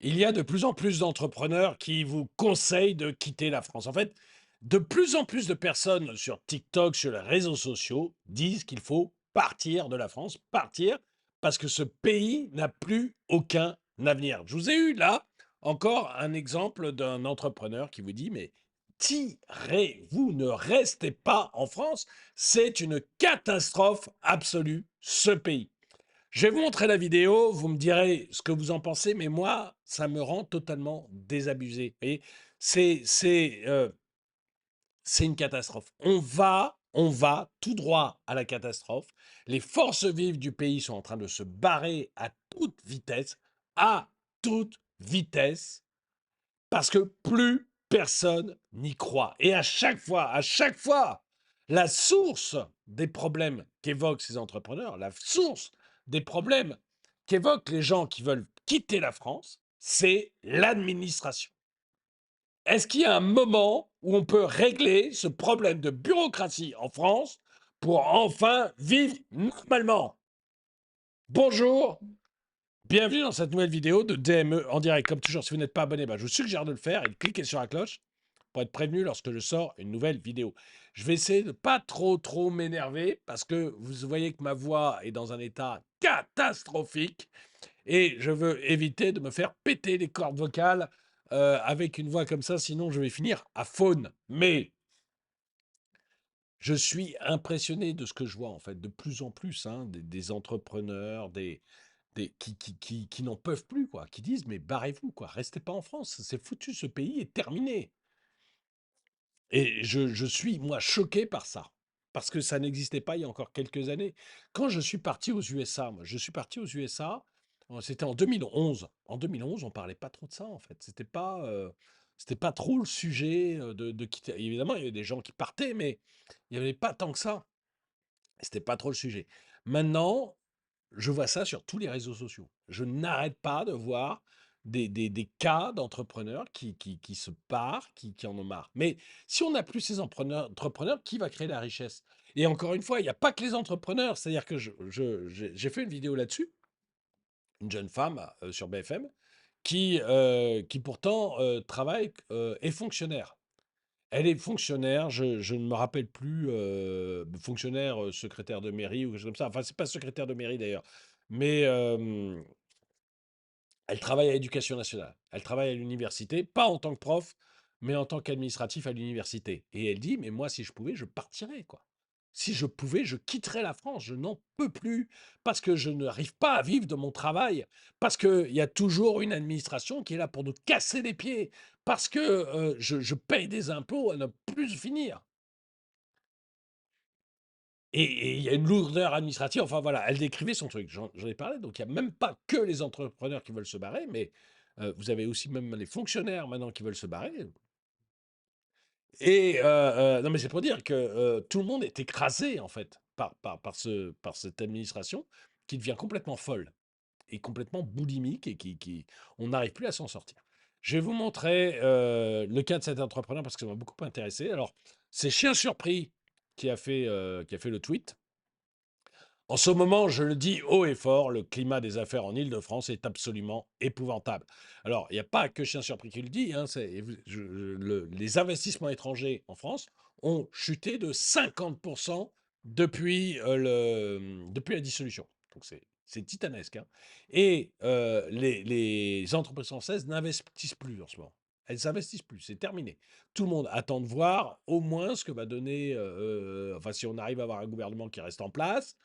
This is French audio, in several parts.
Il y a de plus en plus d'entrepreneurs qui vous conseillent de quitter la France. En fait, de plus en plus de personnes sur TikTok, sur les réseaux sociaux, disent qu'il faut partir de la France, partir, parce que ce pays n'a plus aucun avenir. Je vous ai eu là encore un exemple d'un entrepreneur qui vous dit, mais tirez-vous, ne restez pas en France, c'est une catastrophe absolue, ce pays. Je vais vous montrer la vidéo, vous me direz ce que vous en pensez, mais moi, ça me rend totalement désabusé. Vous voyez? C'est une catastrophe. On va tout droit à la catastrophe. Les forces vives du pays sont en train de se barrer à toute vitesse, parce que plus personne n'y croit. Et à chaque fois, la source des problèmes qu'évoquent ces entrepreneurs, la source des problèmes qu'évoquent les gens qui veulent quitter la France, c'est l'administration. Est-ce qu'il y a un moment où on peut régler ce problème de bureaucratie en France pour enfin vivre normalement? Bonjour, bienvenue dans cette nouvelle vidéo de DME en direct. Comme toujours, si vous n'êtes pas abonné, je vous suggère de le faire et de cliquer sur la cloche pour être prévenu lorsque je sors une nouvelle vidéo. Je vais essayer de pas trop m'énerver parce que vous voyez que ma voix est dans un état catastrophique et je veux éviter de me faire péter les cordes vocales avec une voix comme ça, sinon je vais finir à faune. Mais je suis impressionné de ce que je vois en fait, de plus en plus, hein, des entrepreneurs, qui n'en peuvent plus, quoi, qui disent mais barrez-vous, quoi, restez pas en France, c'est foutu, ce pays est terminé. Et je suis, moi, choqué par ça, parce que ça n'existait pas il y a encore quelques années. Quand je suis parti aux USA, moi, je suis parti aux USA, c'était en 2011. En 2011, on parlait pas trop de ça, en fait. C'était pas trop le sujet de quitter. Évidemment, il y avait des gens qui partaient, mais il n'y avait pas tant que ça. C'était pas trop le sujet. Maintenant, je vois ça sur tous les réseaux sociaux. Je n'arrête pas de voir des cas d'entrepreneurs qui se barrent, qui en ont marre. Mais si on n'a plus ces entrepreneurs, qui va créer la richesse? Et encore une fois, il n'y a pas que les entrepreneurs. C'est-à-dire que j'ai fait une vidéo là-dessus, une jeune femme sur BFM, qui pourtant travaille, est fonctionnaire. Elle est fonctionnaire, je ne me rappelle plus, fonctionnaire, secrétaire de mairie ou quelque chose comme ça. Enfin, c'est pas secrétaire de mairie d'ailleurs, mais elle travaille à l'éducation nationale. Elle travaille à l'université, pas en tant que prof, mais en tant qu'administratif à l'université. Et elle dit: «Mais moi, si je pouvais, je partirais, quoi. Si je pouvais, je quitterais la France. Je n'en peux plus parce que je n'arrive pas à vivre de mon travail, parce qu'il y a toujours une administration qui est là pour nous casser les pieds, parce que, je paye des impôts à ne plus finir». Et il y a une lourdeur administrative, enfin voilà, elle décrivait son truc. J'en ai parlé, donc il y a même pas que les entrepreneurs qui veulent se barrer, mais vous avez aussi même les fonctionnaires maintenant qui veulent se barrer. Et non, mais c'est pour dire que tout le monde est écrasé en fait par cette administration qui devient complètement folle et complètement boulimique et on n'arrive plus à s'en sortir. Je vais vous montrer le cas de cet entrepreneur parce que ça m'a beaucoup intéressé. Alors, c'est Chien Surpris qui a fait le tweet. En ce moment, je le dis haut et fort, le climat des affaires en Île-de-France est absolument épouvantable. Alors, il n'y a pas que Chien Surpris qui le dit, hein, les investissements étrangers en France ont chuté de 50% depuis la dissolution. Donc, c'est titanesque, hein. Et les entreprises françaises n'investissent plus en ce moment. Elles n'investissent plus, c'est terminé. Tout le monde attend de voir au moins ce que va donner, enfin si on arrive à avoir un gouvernement qui reste en place,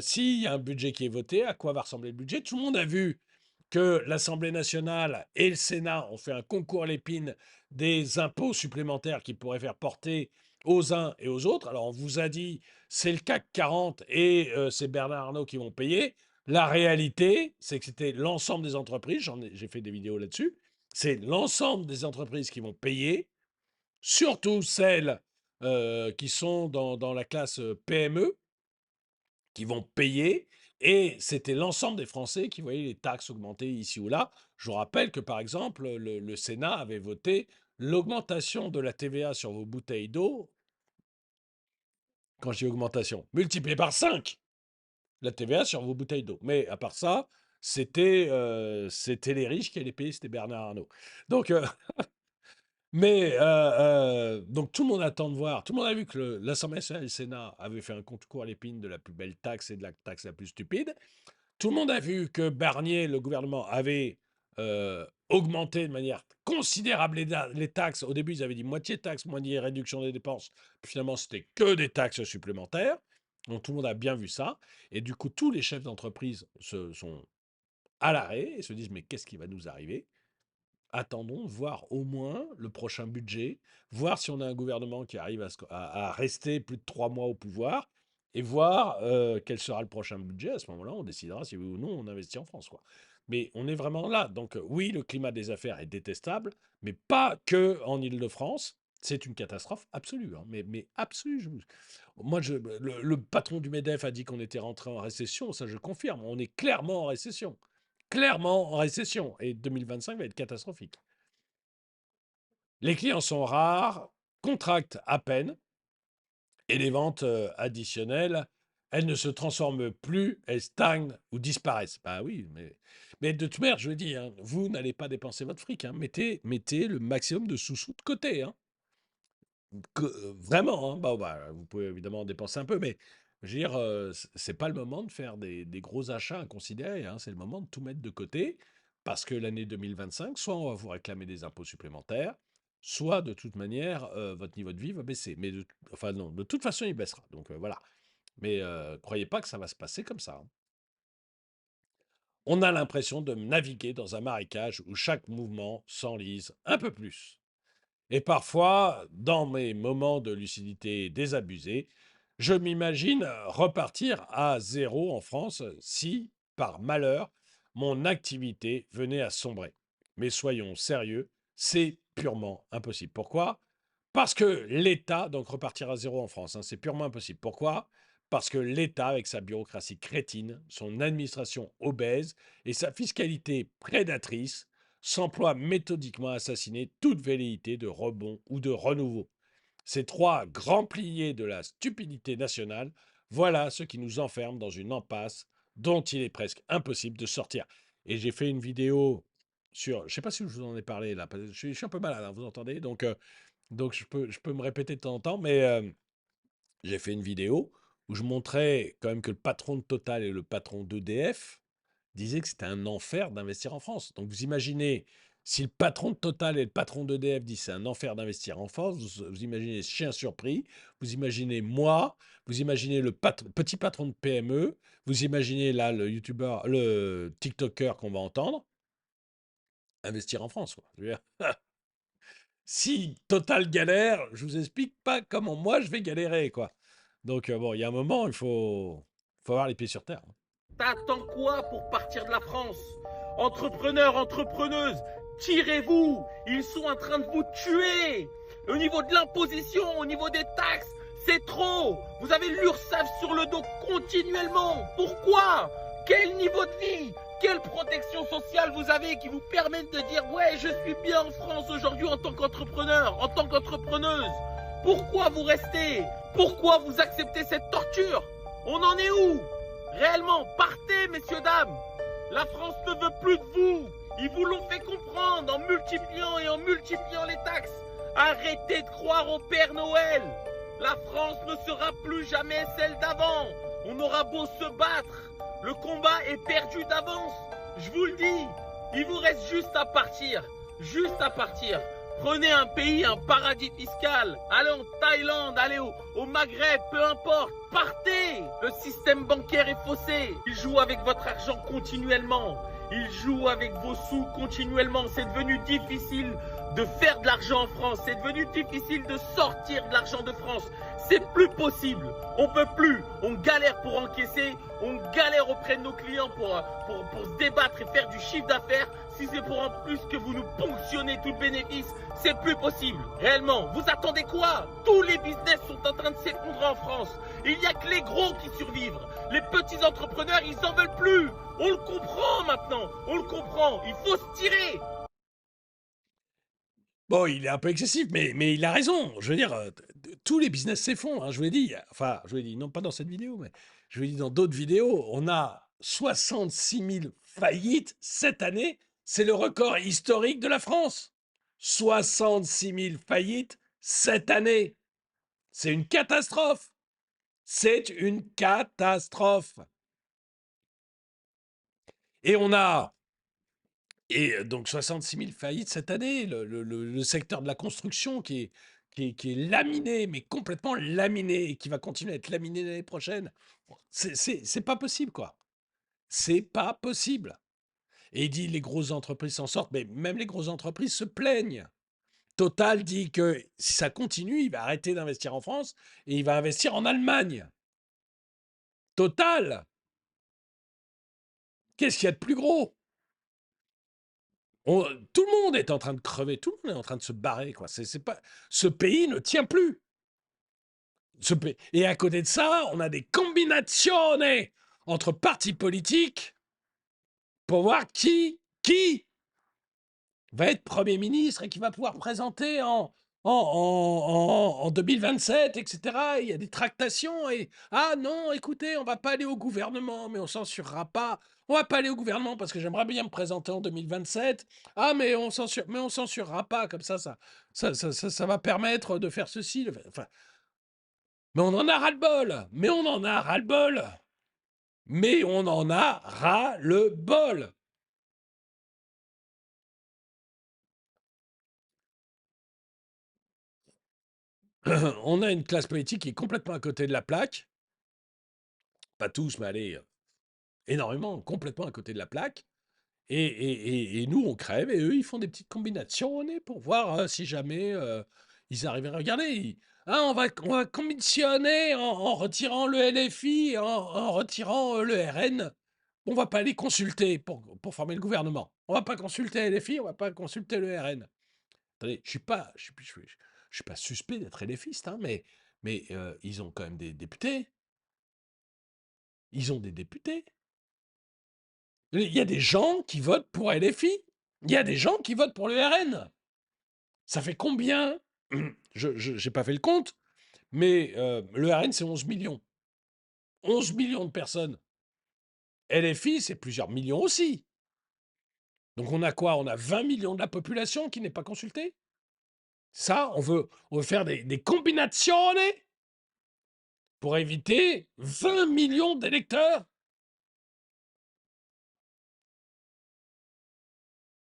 s'il y a un budget qui est voté, à quoi va ressembler le budget? Tout le monde a vu que l'Assemblée nationale et le Sénat ont fait un concours à l'épine des impôts supplémentaires qui pourraient faire porter aux uns et aux autres. Alors on vous a dit, c'est le CAC 40 et c'est Bernard Arnault qui vont payer. La réalité, c'est que c'était l'ensemble des entreprises, j'ai fait des vidéos là-dessus, c'est l'ensemble des entreprises qui vont payer, surtout celles qui sont dans la classe PME, qui vont payer, et c'était l'ensemble des Français qui voyaient les taxes augmenter ici ou là. Je vous rappelle que, par exemple, le Sénat avait voté l'augmentation de la TVA sur vos bouteilles d'eau, quand je dis augmentation, multipliée par 5 la TVA sur vos bouteilles d'eau. Mais à part ça, c'était les riches qui allaient payer, c'était Bernard Arnault. Donc, donc tout le monde attend de voir. Tout le monde a vu que l'Assemblée nationale et le Sénat avaient fait un concours à l'épine de la plus belle taxe et de la taxe la plus stupide. Tout le monde a vu que Barnier, le gouvernement, avait augmenté de manière considérable les taxes. Au début, ils avaient dit moitié de taxes, moitié réduction des dépenses. Puis finalement, c'était que des taxes supplémentaires. Donc tout le monde a bien vu ça. Et du coup, tous les chefs d'entreprise sont à l'arrêt et se disent, mais qu'est-ce qui va nous arriver? Attendons, voir au moins le prochain budget, voir si on a un gouvernement qui arrive à rester plus de 3 mois au pouvoir, et voir quel sera le prochain budget. À ce moment-là, on décidera si oui ou non on investit en France, quoi. Mais on est vraiment là. Donc oui, le climat des affaires est détestable, mais pas que en Île-de-France. C'est une catastrophe absolue, hein, mais absolue. Moi, le patron du MEDEF a dit qu'on était rentré en récession. Ça, je confirme. On est clairement en récession. Clairement en récession. Et 2025 va être catastrophique. Les clients sont rares, contractent à peine, et les ventes additionnelles, elles ne se transforment plus, elles stagnent ou disparaissent. Bah oui, mais de toute manière, je le dis, hein, vous n'allez pas dépenser votre fric. Hein. Mettez le maximum de sous-sous de côté. Hein. Vraiment, hein. Bah, vous pouvez évidemment dépenser un peu, mais je veux dire, c'est pas le moment de faire des gros achats inconsidérés. Hein. C'est le moment de tout mettre de côté, parce que l'année 2025, soit on va vous réclamer des impôts supplémentaires, soit de toute manière, votre niveau de vie va baisser. Mais enfin non, de toute façon, il baissera. Donc voilà. Mais croyez pas que ça va se passer comme ça. Hein. On a l'impression de naviguer dans un marécage où chaque mouvement s'enlise un peu plus. Et parfois, dans mes moments de lucidité désabusée, je m'imagine repartir à zéro en France si, par malheur, mon activité venait à sombrer. Mais soyons sérieux, c'est purement impossible. Pourquoi? Parce que l'État, donc repartir à zéro en France, hein, c'est purement impossible. Pourquoi? Parce que l'État, avec sa bureaucratie crétine, son administration obèse et sa fiscalité prédatrice, s'emploie méthodiquement à assassiner toute velléité de rebond ou de renouveau. Ces trois grands piliers de la stupidité nationale, voilà ce qui nous enferme dans une impasse dont il est presque impossible de sortir. Et j'ai fait une vidéo sur, je ne sais pas si je vous en ai parlé là, parce que je suis un peu malade, hein, vous entendez, donc je peux me répéter de temps en temps, mais j'ai fait une vidéo où je montrais quand même que le patron de Total et le patron d'EDF disaient que c'était un enfer d'investir en France. Donc vous imaginez, si le patron de Total et le patron d'EDF disent c'est un enfer d'investir en France, vous imaginez ce chien surpris, vous imaginez moi, vous imaginez le petit patron de PME, vous imaginez là le youtubeur, le TikToker qu'on va entendre, investir en France. Quoi. Je veux dire, si Total galère, je vous explique pas comment moi je vais galérer, quoi. Donc bon, il y a un moment, il faut avoir les pieds sur terre. Hein. T'attends quoi pour partir de la France? Entrepreneurs, entrepreneuses, tirez-vous! Ils sont en train de vous tuer! Au niveau de l'imposition, au niveau des taxes, c'est trop! Vous avez l'URSSAF sur le dos continuellement! Pourquoi? Quel niveau de vie? Quelle protection sociale vous avez qui vous permet de dire ouais, je suis bien en France aujourd'hui en tant qu'entrepreneur, en tant qu'entrepreneuse? Pourquoi vous restez? Pourquoi vous acceptez cette torture? On en est où? Réellement, partez, messieurs, dames. La France ne veut plus de vous. Ils vous l'ont fait comprendre en multipliant et en multipliant les taxes. Arrêtez de croire au Père Noël. La France ne sera plus jamais celle d'avant. On aura beau se battre. Le combat est perdu d'avance. Je vous le dis. Il vous reste juste à partir. Juste à partir. Prenez un pays, un paradis fiscal. Allez en Thaïlande, allez au Maghreb, peu importe. Partez. Le système bancaire est faussé. Il joue avec votre argent continuellement. Il joue avec vos sous continuellement. C'est devenu difficile de faire de l'argent en France. C'est devenu difficile de sortir de l'argent de France. C'est plus possible. On peut plus. On galère pour encaisser. On galère auprès de nos clients pour se débattre et faire du chiffre d'affaires. Si c'est pour en plus que vous nous ponctionnez tout le bénéfice, c'est plus possible. Réellement, vous attendez quoi? Tous les business sont en train de s'effondrer en France. Il n'y a que les gros qui survivent. Les petits entrepreneurs, ils en veulent plus. On le comprend maintenant. On le comprend. Il faut se tirer. Bon, il est un peu excessif, mais il a raison. Je veux dire, tous les business s'effondrent. Hein, je vous l'ai dit. Enfin, je vous l'ai dit, non pas dans cette vidéo, mais je vous l'ai dit dans d'autres vidéos. On a 66 000 faillites cette année. C'est le record historique de la France. 66 000 faillites cette année. C'est une catastrophe. C'est une catastrophe. Et on a... Et donc 66 000 faillites cette année, le secteur de la construction qui est laminé, mais complètement laminé, et qui va continuer à être laminé l'année prochaine. C'est pas possible, quoi. C'est pas possible. Et il dit les grosses entreprises s'en sortent, mais même les grosses entreprises se plaignent. Total dit que si ça continue, il va arrêter d'investir en France et il va investir en Allemagne. Total. Qu'est-ce qu'il y a de plus gros? Tout le monde est en train de crever, tout le monde est en train de se barrer, quoi. C'est pas, ce pays ne tient plus. Et à côté de ça, on a des combinations entre partis politiques pour voir qui va être Premier ministre et qui va pouvoir présenter en 2027, etc. Il y a des tractations et « Ah non, écoutez, on va pas aller au gouvernement, mais on censurera pas. On va pas aller au gouvernement parce que j'aimerais bien me présenter en 2027. Ah, mais on censurera pas, comme ça va permettre de faire ceci. » Enfin, mais on en a ras-le-bol. Mais on en a ras-le-bol. Mais on en a ras-le-bol. On a une classe politique qui est complètement à côté de la plaque. Pas tous, mais allez, énormément, complètement à côté de la plaque. Et nous, on crève, et eux, ils font des petites combinations pour voir si jamais ils arrivent à regarder. On va combinationner en retirant le LFI, en retirant le RN. On va pas les consulter pour former le gouvernement. On va pas consulter LFI, on va pas consulter le RN. Attendez, je suis pas suspect d'être LFiste, hein, mais ils ont quand même des députés. Ils ont des députés. Il y a des gens qui votent pour LFI. Il y a des gens qui votent pour le RN. Ça fait combien? Je n'ai pas fait le compte, mais le RN, c'est 11 millions. 11 millions de personnes. LFI, c'est plusieurs millions aussi. Donc on a quoi? On a 20 millions de la population qui n'est pas consultée? Ça, on veut faire des combinations pour éviter 20 millions d'électeurs?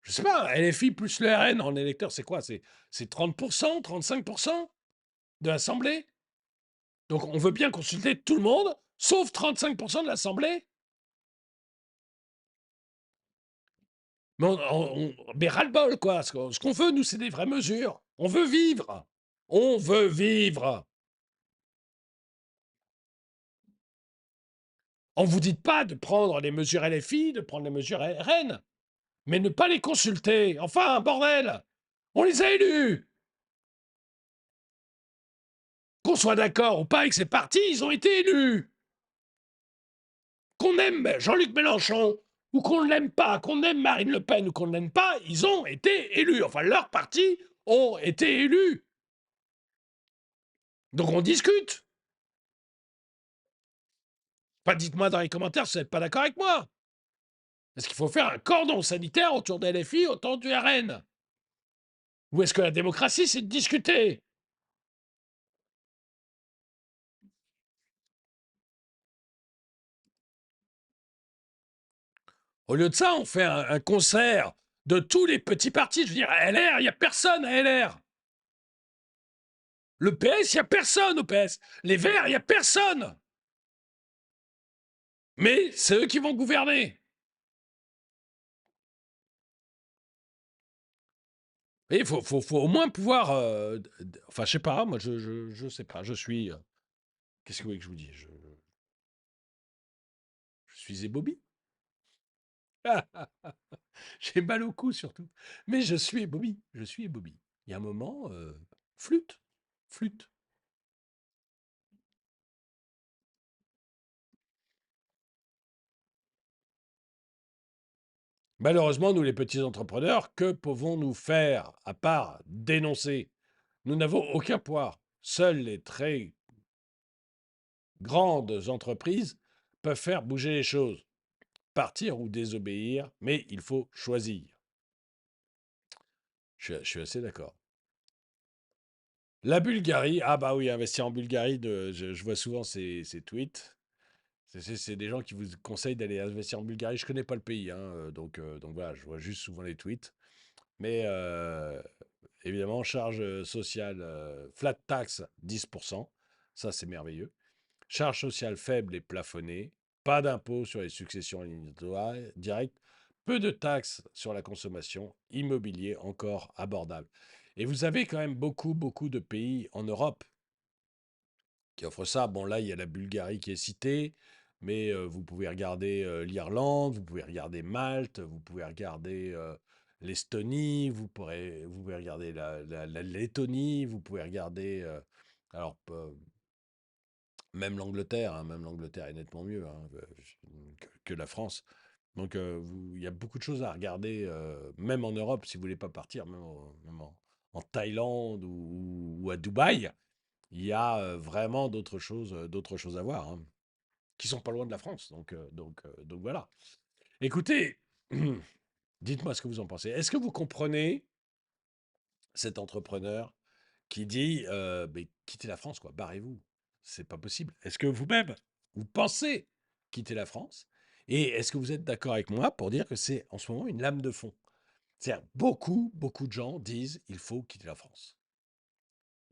Je sais pas, LFI plus le RN en électeurs, c'est quoi? C'est 30%, 35% de l'Assemblée? Donc on veut bien consulter tout le monde, sauf 35% de l'Assemblée? Mais ras-le-bol, quoi. Ce qu'on veut, nous, c'est des vraies mesures. On veut vivre. On veut vivre. On vous dit pas de prendre les mesures LFI, de prendre les mesures RN, mais ne pas les consulter. Enfin, bordel! On les a élus! Qu'on soit d'accord ou pas avec ces partis, ils ont été élus! Qu'on aime Jean-Luc Mélenchon ou qu'on ne l'aime pas, qu'on aime Marine Le Pen ou qu'on ne l'aime pas, ils ont été élus. Enfin, leurs partis ont été élus. Donc on discute. Pas dites-moi dans les commentaires si vous n'êtes pas d'accord avec moi. Est-ce qu'il faut faire un cordon sanitaire autour des LFI, autour du RN? Ou est-ce que la démocratie, c'est de discuter? Au lieu de ça, on fait un concert de tous les petits partis. Je veux dire, à LR, il n'y a personne à LR. Le PS, il n'y a personne au PS. Les Verts, il n'y a personne. Mais c'est eux qui vont gouverner. Il faut au moins pouvoir... enfin, je sais pas, moi, je sais pas, je suis... Qu'est-ce que vous voulez que je vous dise? Je suis ébobie. J'ai mal au cou surtout. Mais je suis ébobie, je suis ébobie. Il y a un moment, flûte, flûte. Malheureusement, nous les petits entrepreneurs, que pouvons-nous faire à part dénoncer? Nous n'avons aucun poids. Seules les très grandes entreprises peuvent faire bouger les choses. partir ou désobéir, mais il faut choisir. Je suis assez d'accord. La Bulgarie, ah bah oui, investir en Bulgarie, je vois souvent ces tweets. C'est des gens qui vous conseillent d'aller investir en Bulgarie. Je connais pas le pays, hein, donc voilà, je vois juste souvent les tweets. Mais évidemment, charge sociale, flat tax 10%, ça c'est merveilleux. Charge sociale faible et plafonnée, pas d'impôt sur les successions directes, peu de taxes sur la consommation, immobilier encore abordable. Et vous avez quand même beaucoup, beaucoup de pays en Europe qui offrent ça. Bon, là, il y a la Bulgarie qui est citée, mais vous pouvez regarder l'Irlande, vous pouvez regarder Malte, vous pouvez regarder l'Estonie, vous pouvez regarder la Lettonie, vous pouvez regarder, alors, même l'Angleterre, hein, même l'Angleterre est nettement mieux, hein, que la France. Donc, il y a beaucoup de choses à regarder, même en Europe, si vous voulez pas partir, même en Thaïlande ou à Dubaï. Il y a vraiment d'autres choses à voir, hein, qui sont pas loin de la France. Donc voilà. Écoutez, dites-moi ce que vous en pensez. Est-ce que vous comprenez cet entrepreneur qui dit mais quittez la France, quoi, barrez-vous. C'est pas possible. Est-ce que vous-même, vous pensez quitter la France? Et est-ce que vous êtes d'accord avec moi pour dire que c'est en ce moment une lame de fond? C'est-à-dire, beaucoup, beaucoup de gens disent il faut quitter la France.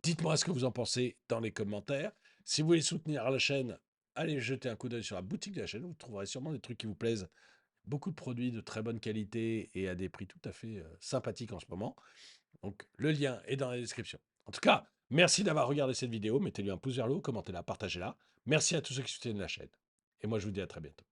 Dites-moi ce que vous en pensez dans les commentaires. Si vous voulez soutenir la chaîne, allez jeter un coup d'œil sur la boutique de la chaîne. Vous trouverez sûrement des trucs qui vous plaisent. Beaucoup de produits de très bonne qualité et à des prix tout à fait sympathiques en ce moment. Donc le lien est dans la description. En tout cas, merci d'avoir regardé cette vidéo. Mettez-lui un pouce vers le haut, commentez-la, partagez-la. Merci à tous ceux qui soutiennent la chaîne. Et moi, je vous dis à très bientôt.